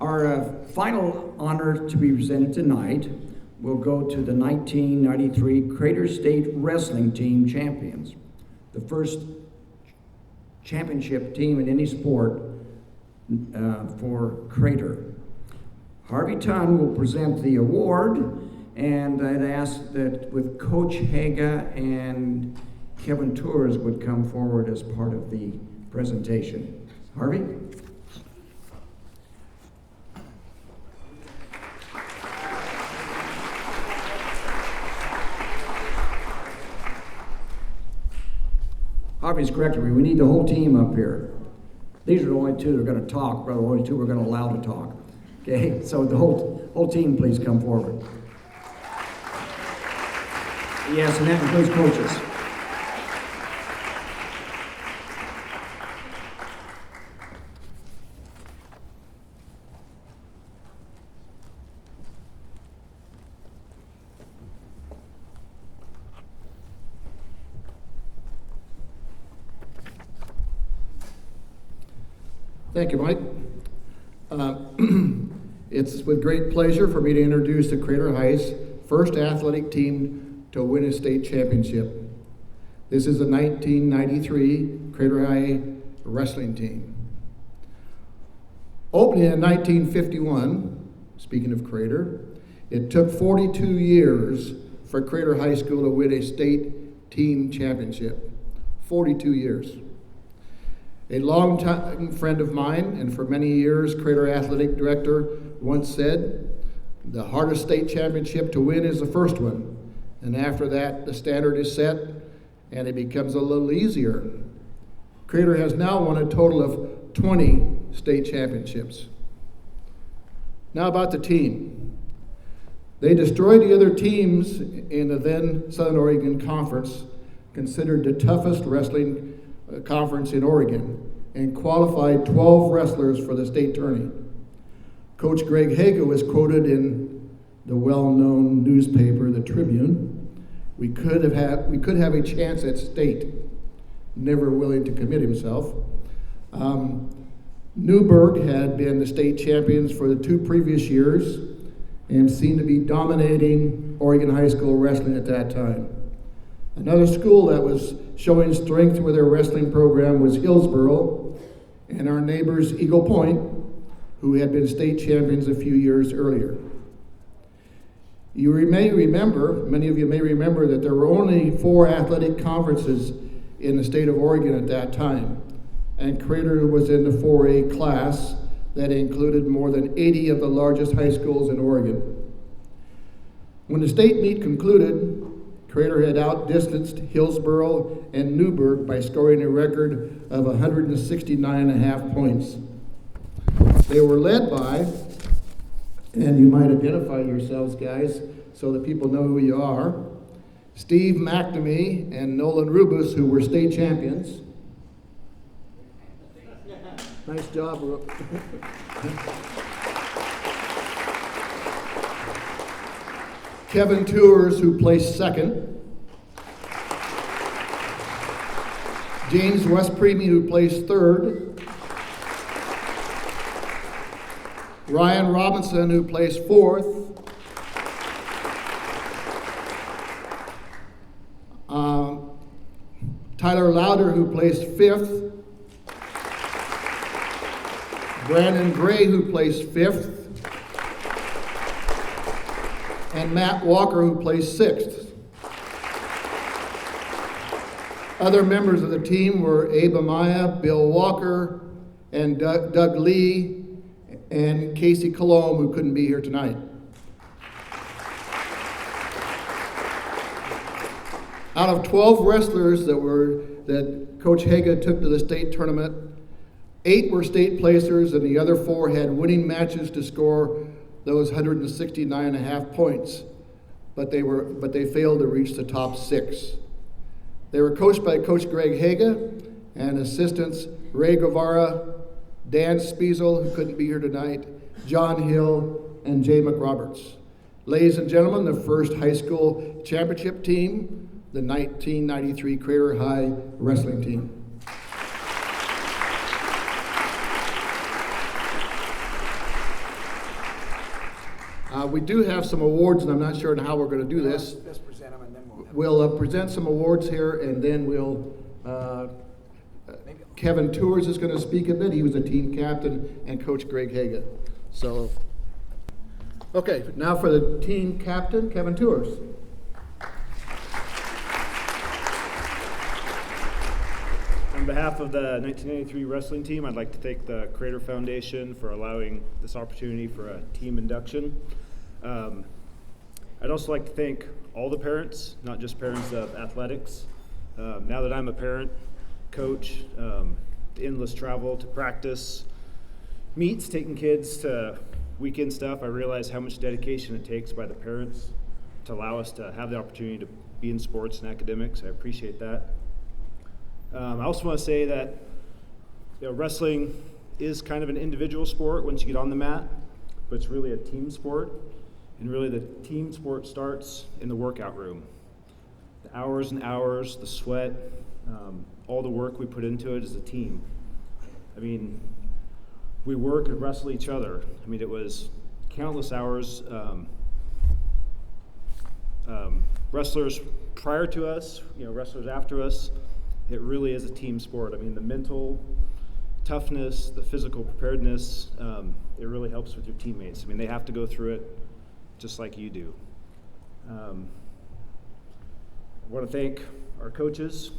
Our final honor to be presented tonight will go to the 1993 Crater State Wrestling Team champions, the first championship team in any sport for Crater. Harvey Tunn will present the award, and I'd ask that with Coach Haga and Kevin Tours would come forward as part of the presentation. Harvey? Harvey's corrected me. We need the whole team up here. These are the only two that are going to talk, brother. The only two we're going to allow to talk. Okay, so the whole team, please come forward. Yes, and that includes coaches. Thank you, Mike. It's with great pleasure for me to introduce the Crater High's first athletic team to win a state championship. This is the 1993 Crater High wrestling team. Opening in 1951, speaking of Crater, it took 42 years for Crater High School to win a state team championship. 42 years. A longtime friend of mine, and for many years Crater athletic director, once said, the hardest state championship to win is the first one, and after that the standard is set and it becomes a little easier. Crater has now won a total of 20 state championships. Now about the team. They destroyed the other teams in the then Southern Oregon Conference, considered the toughest wrestling conference in Oregon, and qualified 12 wrestlers for the state tourney. Coach Greg Haga was quoted in the well-known newspaper, the Tribune. We could have a chance at state, never willing to commit himself. Newburgh had been the state champions for the 2 previous years and seemed to be dominating Oregon high school wrestling at that time. Another school that was showing strength with their wrestling program was Hillsboro, and our neighbors Eagle Point, who had been state champions a few years earlier. Many of you may remember that there were only 4 athletic conferences in the state of Oregon at that time, and Crater was in the 4A class that included more than 80 of the largest high schools in Oregon. When the state meet concluded, Crater had outdistanced Hillsboro and Newburgh by scoring a record of 169.5 points. They were led by, and you might identify yourselves, guys, so that people know who you are, Steve McNamee and Nolan Rubus, who were state champions. Nice job, Rube. Kevin Tours, who placed second. James Westpremy, who placed third. Ryan Robinson, who placed fourth. Tyler Lauder, who placed fifth. Brandon Gray, who placed fifth. And Matt Walker, who placed sixth. Other members of the team were Abe Amaya, Bill Walker, and Doug Lee, and Casey Colomb, who couldn't be here tonight. Out of 12 wrestlers that Coach Haga took to the state tournament, 8 were state placers, and the other 4 had winning matches to score those 169.5 points, but they failed to reach the top 6. They were coached by Coach Greg Haga and assistants Ray Guevara, Dan Spiesel, who couldn't be here tonight, John Hill, and Jay McRoberts. Ladies and gentlemen, the first high school championship team, the 1993 Crater High wrestling team. We do have some awards, and I'm not sure how we're going to do this. Let's present them and then We'll present some awards here, and then Kevin Tours is going to speak a bit. He was a team captain, and Coach Greg Haga. So, okay, now for the team captain, Kevin Tours. On behalf of the 1993 wrestling team, I'd like to thank the Creator Foundation for allowing this opportunity for a team induction. I'd also like to thank all the parents, not just parents of athletics. Now that I'm a parent, coach, the endless travel to practice, meets, taking kids to weekend stuff, I realize how much dedication it takes by the parents to allow us to have the opportunity to be in sports and academics. I appreciate that. I also want to say that wrestling is kind of an individual sport once you get on the mat, but it's really a team sport. And really the team sport starts in the workout room. The hours and hours, the sweat, all the work we put into it as a team. I mean, we work and wrestle each other. I mean, it was countless hours. Wrestlers prior to us, wrestlers after us. It really is a team sport. I mean, the mental toughness, the physical preparedness, it really helps with your teammates. I mean, they have to go through it just like you do. I want to thank our coaches.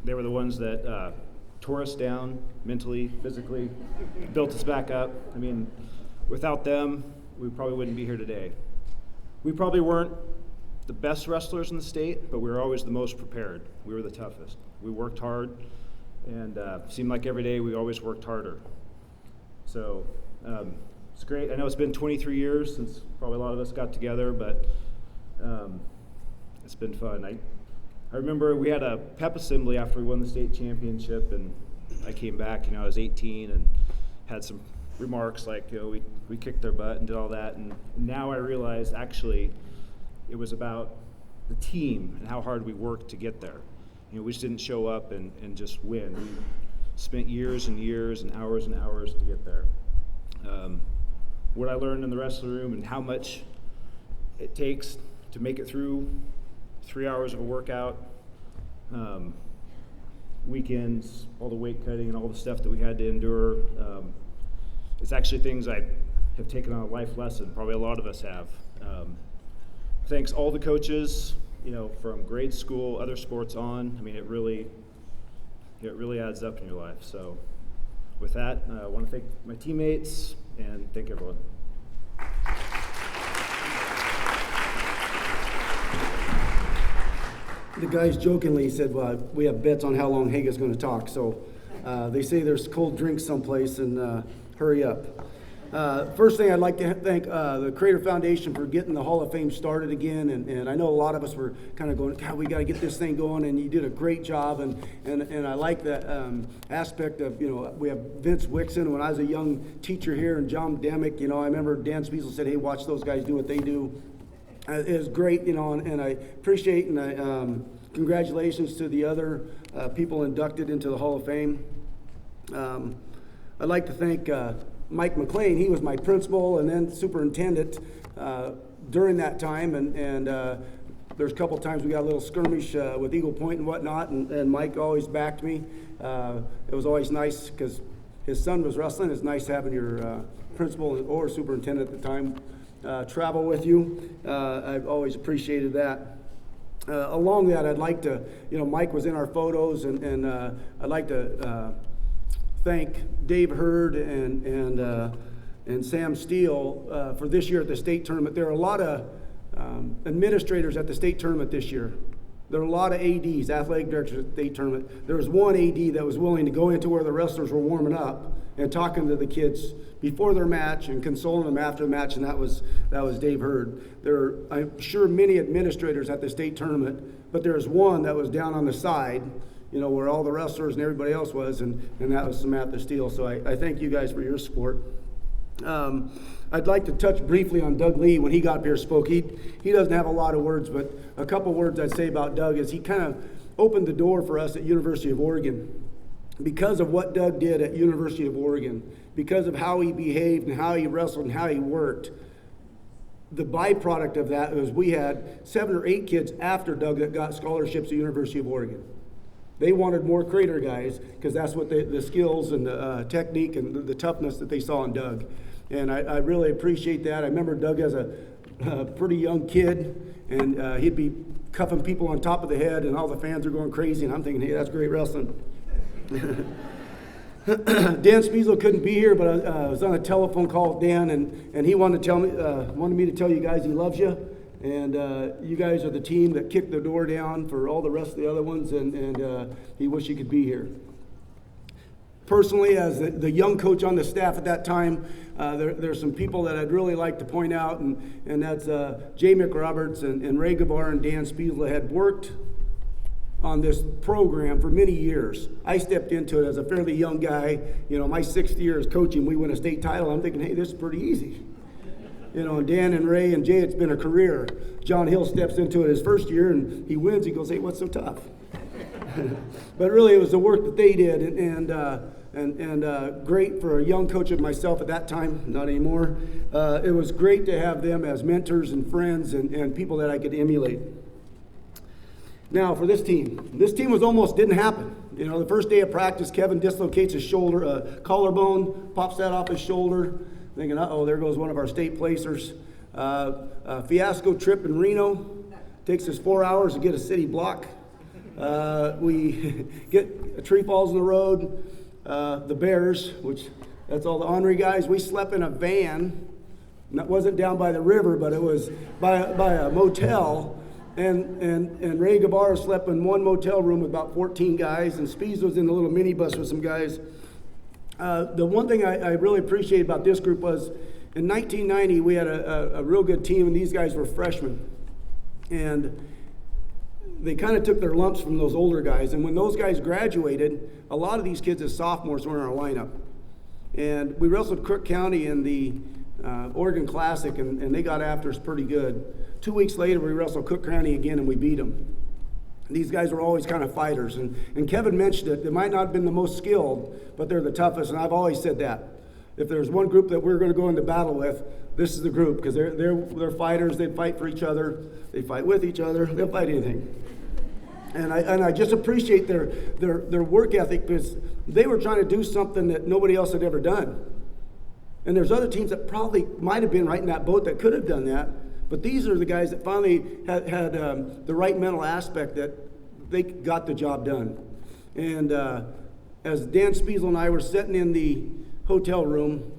They were the ones that tore us down mentally, physically, built us back up. I mean, without them, we probably wouldn't be here today. We probably weren't the best wrestlers in the state, but we were always the most prepared. We were the toughest. We worked hard, and seemed like every day we always worked harder. So it's great. I know it's been 23 years since probably a lot of us got together, but it's been fun. I remember we had a pep assembly after we won the state championship, and I came back, I was 18 and had some remarks like, we kicked their butt and did all that, and now I realize actually it was about the team and how hard we worked to get there. We just didn't show up and just win. We spent years and years and hours to get there. What I learned in the wrestling room and how much it takes to make it through 3 hours of a workout, weekends, all the weight cutting and all the stuff that we had to endure. It's actually things I have taken on a life lesson, probably a lot of us have. Thanks all the coaches, from grade school, other sports on. I mean, it really adds up in your life. So with that, I want to thank my teammates and thank everyone. The guys jokingly said, well, we have bets on how long Haga's going to talk. So they say there's cold drinks someplace, and hurry up. First thing, I'd like to thank the Creator Foundation for getting the Hall of Fame started again, and I know a lot of us were kind of going, God, we got to get this thing going, and you did a great job, and I like that aspect of, we have Vince Wixon. When I was a young teacher here, and John Demick, I remember Dan Spiesel said, hey, watch those guys do what they do. It was great, and I appreciate, and I congratulations to the other people inducted into the Hall of Fame. I'd like to thank Mike McLean. He was my principal and then superintendent during that time, and there's a couple times we got a little skirmish with Eagle Point and whatnot, and Mike always backed me. It was always nice because his son was wrestling. It's nice having your principal or superintendent at the time travel with you. I've always appreciated that. Along that, I'd like to, Mike was in our photos, and I'd like to thank Dave Hurd and Sam Steele for this year at the state tournament. There are a lot of administrators at the state tournament this year. There are a lot of ADs, athletic directors at the state tournament. There was one AD that was willing to go into where the wrestlers were warming up and talking to the kids before their match and consoling them after the match, and that was Dave Hurd. There are, I'm sure, many administrators at the state tournament, but there was one that was down on the side, where all the wrestlers and everybody else was, and that was Samantha Steele. So I thank you guys for your support. I'd like to touch briefly on Doug Lee. When he got up here and spoke, he doesn't have a lot of words, but a couple words I'd say about Doug is he kind of opened the door for us at University of Oregon. Because of what Doug did at University of Oregon, because of how he behaved and how he wrestled and how he worked, the byproduct of that was we had 7 or 8 kids after Doug that got scholarships at the University of Oregon. They wanted more Crater guys because that's what the skills and the technique and the toughness that they saw in Doug. And I really appreciate that. I remember Doug as a pretty young kid, and he'd be cuffing people on top of the head, and all the fans are going crazy, and I'm thinking, hey, that's great wrestling. Dan Spiesel couldn't be here, but I was on a telephone call with Dan, and he wanted me to tell you guys he loves you, and you guys are the team that kicked the door down for all the rest of the other ones, and he wished he could be here. Personally, as the young coach on the staff at that time, there's some people that I'd really like to point out, and that's Jay McRoberts and Ray Gabar and Dan Spiesel had worked on this program for many years. I stepped into it as a fairly young guy. My 6th year as coaching, we win a state title. I'm thinking, hey, this is pretty easy. And Dan and Ray and Jay, it's been a career. John Hill steps into it his first year, and he wins. He goes, hey, what's so tough? But really, it was the work that they did, and great for a young coach of myself at that time, not anymore. It was great to have them as mentors and friends and people that I could emulate. Now, for this team was almost didn't happen. The first day of practice, Kevin dislocates his shoulder, collarbone, pops that off his shoulder, thinking, uh-oh, there goes one of our state placers. Fiasco trip in Reno, takes us 4 hours to get a city block. We get a tree falls in the road. The Bears, which that's all the ornery guys, we slept in a van. It wasn't down by the river, but it was by a motel. And Ray Gabar slept in one motel room with about 14 guys, and Spees was in a little minibus with some guys. The one thing I really appreciate about this group was in 1990 we had a real good team, and these guys were freshmen. And they kind of took their lumps from those older guys. And when those guys graduated, a lot of these kids as sophomores were in our lineup. And we wrestled Crook County in the Oregon Classic, and they got after us pretty good. 2 weeks later, we wrestled Cook County again, and we beat them. These guys were always kind of fighters. And Kevin mentioned it. They might not have been the most skilled, but they're the toughest. And I've always said that. If there's one group that we're going to go into battle with, this is the group, because they're fighters. They fight for each other. They fight with each other. They'll fight anything. And I just appreciate their work ethic, because they were trying to do something that nobody else had ever done. And there's other teams that probably might have been right in that boat that could have done that. But these are the guys that finally had the right mental aspect that they got the job done. And as Dan Spiesel and I were sitting in the hotel room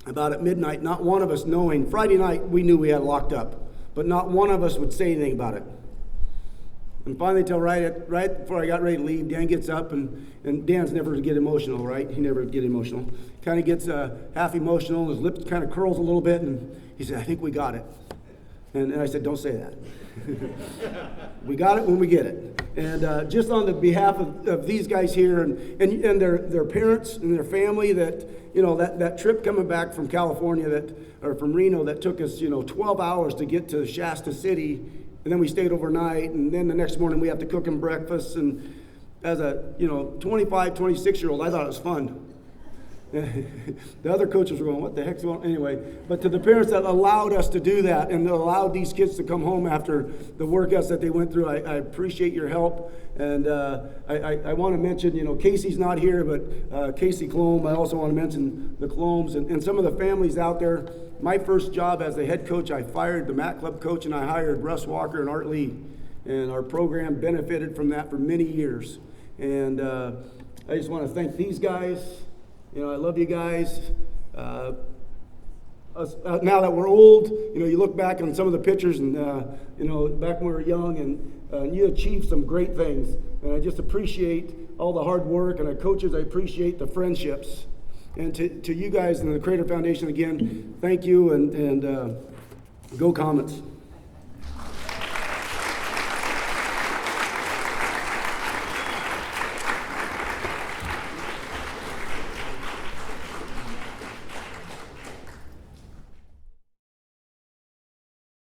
about at midnight, not one of us knowing, Friday night we knew we had it locked up, but not one of us would say anything about it. And finally, till right before I got ready to leave, Dan gets up, and Dan's never get emotional, right? He never get emotional. Kind of gets half emotional, his lips kind of curls a little bit, and he said, I think we got it. And I said, don't say that. We got it when we get it. And just on the behalf of these guys here and their parents and their family, that trip coming back from California or from Reno that took us 12 hours to get to Shasta City, and then we stayed overnight, and then the next morning we have to cook them breakfast. And as a 25, 26-year-old, I thought it was fun. The other coaches were going, what the heck's going on? Anyway, but to the parents that allowed us to do that and allowed these kids to come home after the workouts that they went through, I appreciate your help. And I want to mention, Casey's not here, but Casey Clome, I also want to mention the Clomes and some of the families out there. My first job as the head coach, I fired the Mat Club coach, and I hired Russ Walker and Art Lee. And our program benefited from that for many years. And I just want to thank these guys. I love you guys. Now that we're old, you look back on some of the pictures and, back when we were young, and you achieved some great things. And I just appreciate all the hard work, and our coaches, I appreciate the friendships. And to you guys in the Crater Foundation, again, thank you, and go Comets.